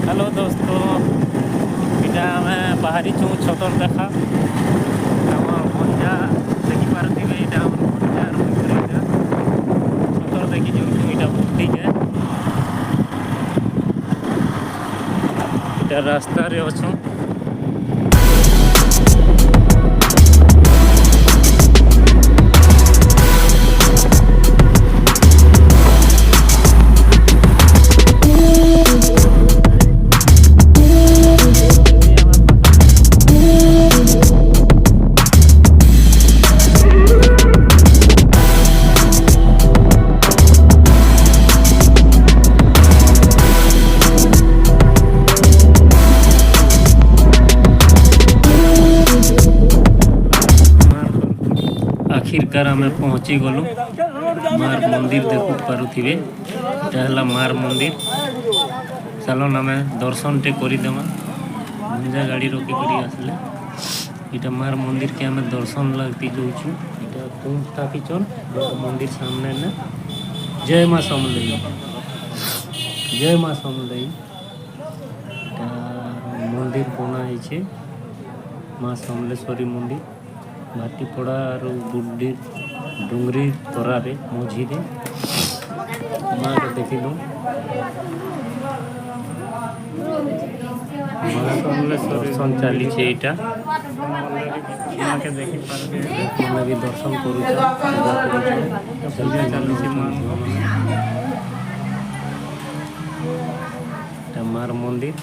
Hello दोस्तों, इटा मैं बाहरी छूँ छतर देखा भंजा देखिपे यहाँ भंजार छतर देखी जाऊँ यहाँ बुटीके इटा रास्ता रे अच्छू। आखिरकार आम पहुँची गलु मार मंदिर देखु पारुथिबे। एटा हला मार मंदिर। चलन आम दर्शन टे करदेमा। भंजा गाड़ी रोकी करी आसले इटा मार मंदिर के आम दर्शन लगती जाऊँ। इटा तुम स्थापित मंदिर सामने ना जय माँ समलई, जय माँ समलई। मंदिर बना है माँ समलेश्वरी मंदिर भाटीपड़ा और बुड्डी डुंगरी तरारे मझी माँ के देखिलु। दर्शन चली यहाँ भी दर्शन करूँ मार मंदिर।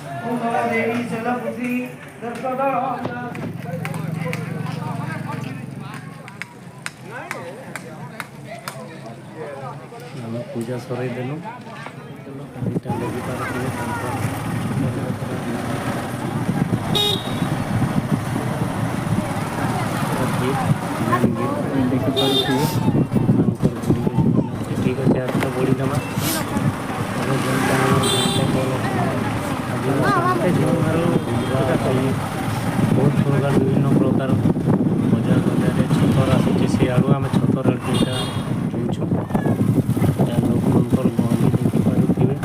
आम पूजा सर देलु ठीक अच्छे आज तो बढ़ी देमा बहुत प्रकार विभिन्न प्रकार बजार बजार छतर आसूँ से आड़ू आम छतर जोचु लोकर गहली देखिपे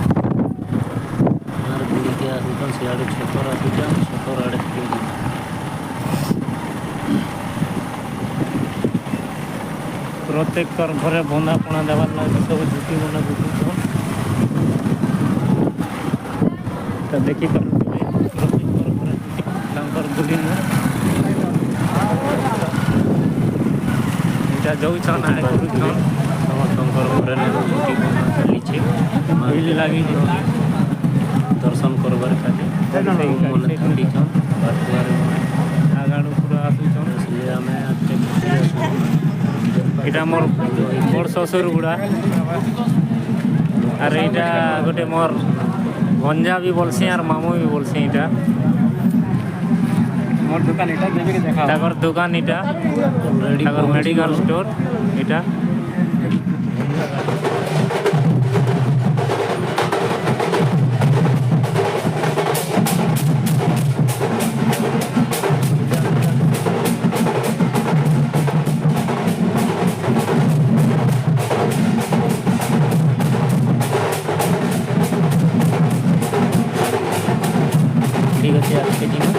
मार बुड़ी के आसूँ सियाड़ू छतर आसूँ छतर आड़े प्रत्येक घरे बंधा पणा देवार लगे सब झुटी बना देखिपे बुली इटा जाऊन समस्त घरे झुटी बना चली लगी दर्शन करबार खाली मन थकीछन आगाड़ू पूरा आसून इसलिए आम इटा मोर बड़ ससुर गुड़ा आर इटा गोटे मोर भंजा भी बोलसी और मामू भी बोलसी। इटा मोर दुकान इटा देवी के देखा ताकर दुकान इटा ताकर मेडिकल स्टोर इटा ठीक है।